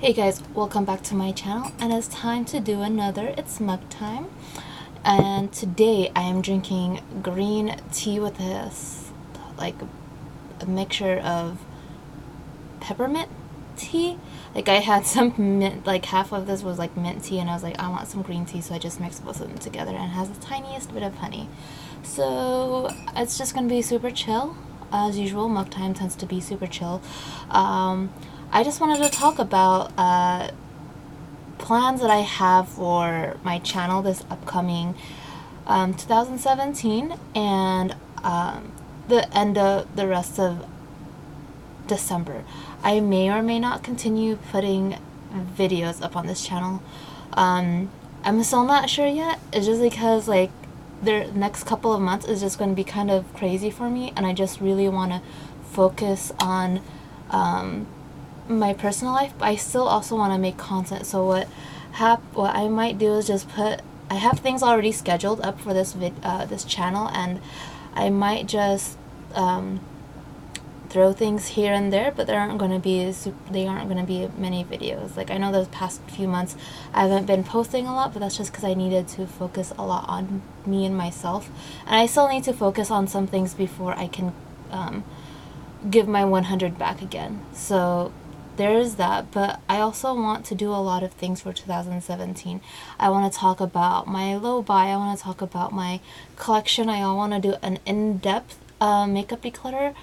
Hey guys, welcome back to my channel, and it's time to do another It's Mug Time. And today I am drinking green tea with this, like, a mixture of peppermint tea. Like, I had some mint, like half of this was like mint tea, and I was like, I want some green tea, so I just mixed both of them together, and it has the tiniest bit of honey. So it's just gonna be super chill. As usual, Mug Time tends to be super chill. I just wanted to talk about plans that I have for my channel this upcoming 2017 and the end of the rest of December. I may or may not continue putting videos up on this channel. I'm still not sure yet. It's just because, like, the next couple of months is just going to be kind of crazy for me, and I just really want to focus on my personal life, but I still also want to make content. So what I might do is just I have things already scheduled up for this this channel, and I might just throw things here and there, but they aren't going to be many videos. Like, I know the past few months I haven't been posting a lot, but that's just because I needed to focus a lot on me and myself, and I still need to focus on some things before I can give my 100 back again. So there's that, but I also want to do a lot of things for 2017. I want to talk about my low buy, I want to talk about my collection, I want to do an in-depth makeup declutter.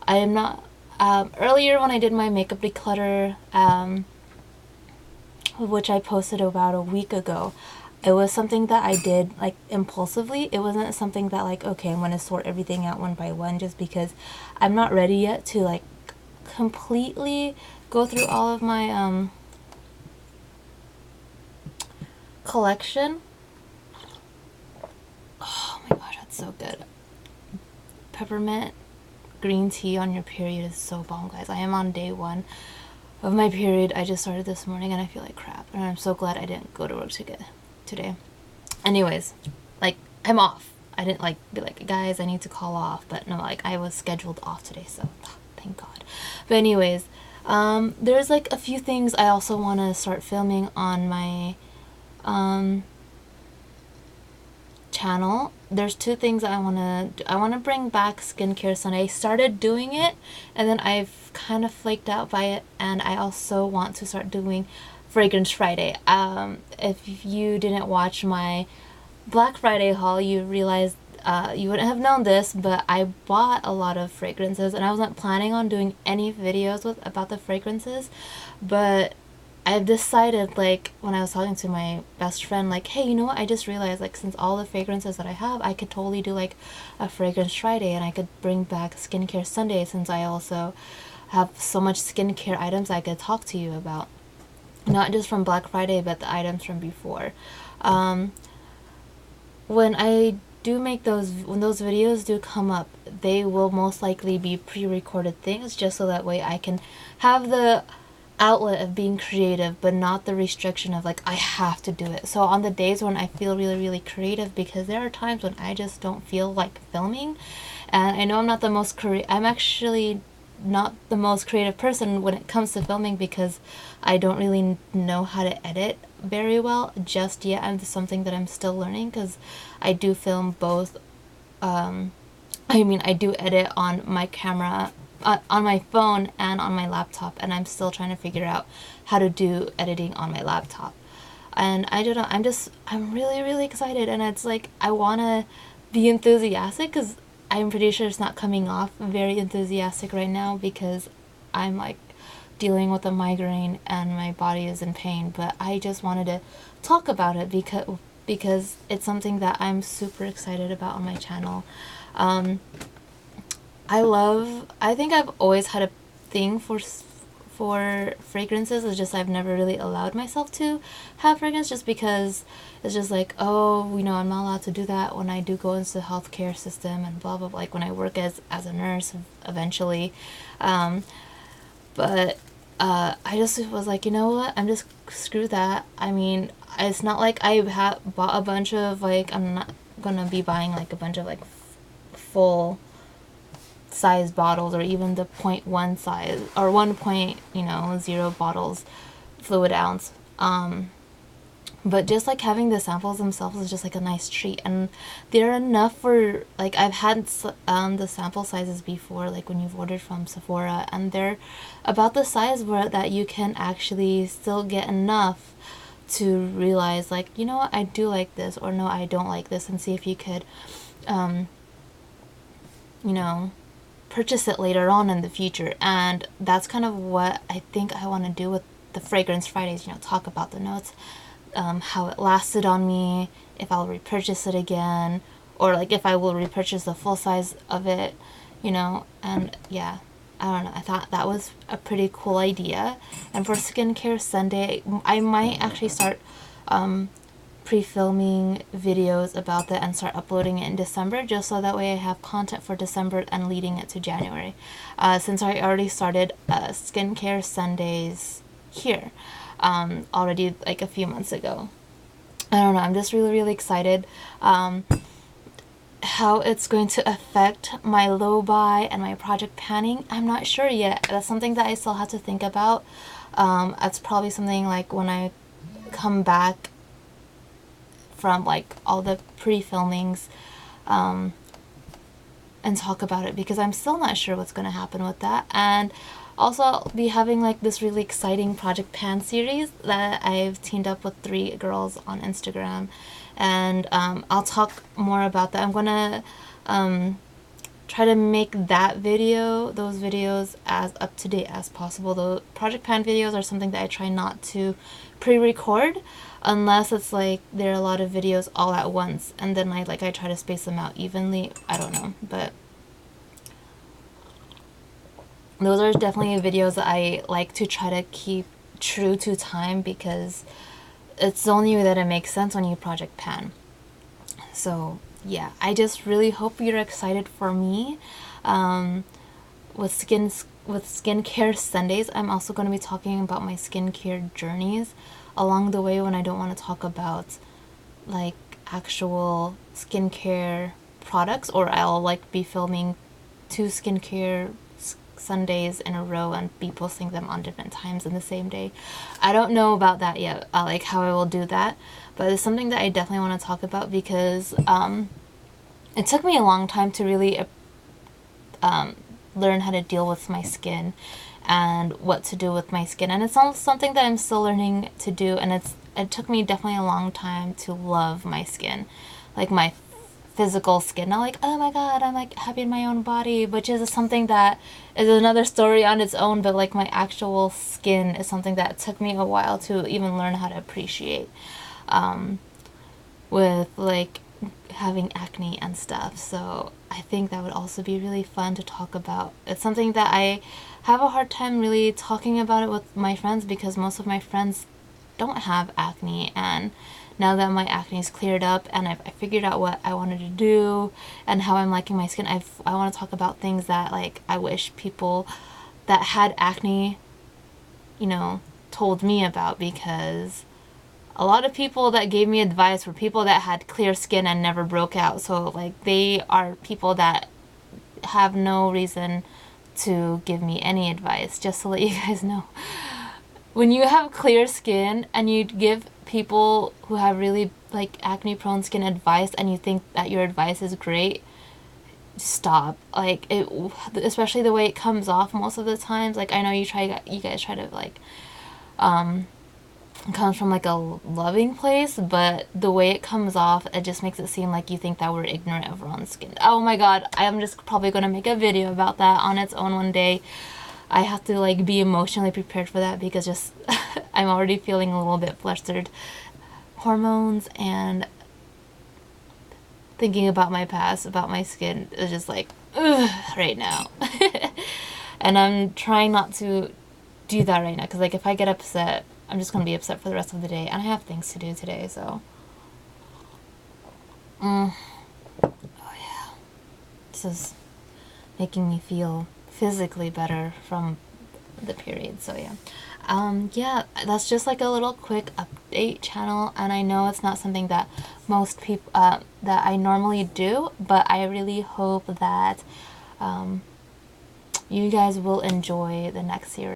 I am not, earlier when I did my makeup declutter, which I posted about a week ago, it was something that I did, like, impulsively. It wasn't something that, like, okay, I'm going to sort everything out one by one, just because I'm not ready yet to, like, completely go through all of my collection. Oh my gosh, that's so good. Peppermint green tea on your period is so bomb, guys. I am on day 1 of my period. I just started this morning and I feel like crap, and I'm so glad I didn't go to work today. Anyways, like, I'm off. I didn't, like, be like, guys, I need to call off, but no, like, I was scheduled off today, so thank God. But anyways, there's, like, a few things I also want to start filming on my channel. There's 2 things I want to do. I want to bring back Skincare Sunday. I started doing it, and then I've kind of flaked out by it, and I also want to start doing Fragrance Friday. If you didn't watch my Black Friday haul, you realized you wouldn't have known this, but I bought a lot of fragrances, and I wasn't planning on doing any videos about the fragrances, but I've decided, like, when I was talking to my best friend, like, hey, you know what, I just realized, like, since all the fragrances that I have, I could totally do, like, a Fragrance Friday, and I could bring back Skincare Sunday, since I also have so much skincare items I could talk to you about. Not just from Black Friday, but the items from before. When I do make when those videos do come up, they will most likely be pre-recorded things, just so that way I can have the outlet of being creative, but not the restriction of, like, I have to do it. So on the days when I feel really, really creative, because there are times when I just don't feel like filming, and I know I'm not the most I'm actually not the most creative person when it comes to filming, because I don't really know how to edit very well just yet, and it's something that I'm still learning, because I do film both, I do edit on my camera, on my phone and on my laptop, and I'm still trying to figure out how to do editing on my laptop. And I don't know, I'm really, really excited, and it's like, I want to be enthusiastic, because I'm pretty sure it's not coming off very enthusiastic right now, because I'm, like, dealing with a migraine and my body is in pain, but I just wanted to talk about it because it's something that I'm super excited about on my channel. I think I've always had a thing for fragrances. It's just I've never really allowed myself to have fragrance, just because it's just like, oh, you know, I'm not allowed to do that when I do go into the healthcare system and blah blah blah, like when I work as a nurse eventually. But I just was like, you know what, I'm just, screw that. I mean, it's not like I bought a bunch of, like, I'm not gonna be buying, like, a bunch of, like, full size bottles, or even the 0.1 size or 1.0 bottles fluid ounce. But just like having the samples themselves is just like a nice treat, and they're enough for like I've had the sample sizes before, like when you've ordered from Sephora, and they're about the size where that you can actually still get enough to realize like, you know what, I do like this, or no, I don't like this, and see if you could you know, purchase it later on in the future. And that's kind of what I think I want to do with the Fragrance Fridays, you know, talk about the notes, how it lasted on me, if I'll repurchase it again, or like if I will repurchase the full size of it, you know. And yeah, I don't know, I thought that was a pretty cool idea. And for Skincare Sunday, I might actually start pre-filming videos about that and start uploading it in December, just so that way I have content for December and leading it to January, since I already started Skincare Sundays here already like a few months ago. I don't know, I'm just really excited how it's going to affect my low buy and my project panning. I'm not sure yet. That's something that I still have to think about. That's probably something like when I come back from like all the pre-filmings and talk about it, because I'm still not sure what's going to happen with that. And also I'll be having like this really exciting Project Pan series that I've teamed up with 3 girls on Instagram, and I'll talk more about that. I'm gonna try to make those videos as up to date as possible. The Project Pan videos are something that I try not to pre-record unless it's like there are a lot of videos all at once, and then I try to space them out evenly. I don't know, but those are definitely videos that I like to try to keep true to time, because it's the only way that it makes sense when you Project Pan. So yeah, I just really hope you're excited for me. With Skincare Sundays, I'm also going to be talking about my skincare journeys along the way, when I don't want to talk about like actual skincare products, or I'll like be filming 2 skincare Sundays in a row and be posting them on different times in the same day. I don't know about that yet, like how I will do that, but it's something that I definitely want to talk about, because it took me a long time to really learn how to deal with my skin and what to do with my skin, and it's also something that I'm still learning to do. And it took me definitely a long time to love my skin, like my physical skin. Not like, oh my god, I'm like happy in my own body, which is something that is another story on its own, but like my actual skin is something that took me a while to even learn how to appreciate, with like having acne and stuff. So I think that would also be really fun to talk about. It's something that I have a hard time really talking about it with my friends, because most of my friends don't have acne, and now that my acne is cleared up and I figured out what I wanted to do and how I'm liking my skin, I want to talk about things that like I wish people that had acne, you know, told me about, because a lot of people that gave me advice were people that had clear skin and never broke out. So like they are people that have no reason to give me any advice, just to let you guys know. When you have clear skin and you give people who have really like acne prone skin advice, and you think that your advice is great, stop. Like it, especially the way it comes off most of the times. Like I know you guys try to like it comes from like a loving place, but the way it comes off, it just makes it seem like you think that we're ignorant of our own skin. Oh my god, I'm just probably gonna make a video about that on its own one day. I have to like be emotionally prepared for that, because just I'm already feeling a little bit flustered. Hormones and thinking about my past, about my skin, is just like ugh, right now. And I'm trying not to do that right now, because like if I get upset, I'm just gonna be upset for the rest of the day, and I have things to do today. So oh yeah, this is making me feel physically better from the period. So yeah, yeah, that's just like a little quick update channel, and I know it's not something that most people that I normally do, but I really hope that you guys will enjoy the next series.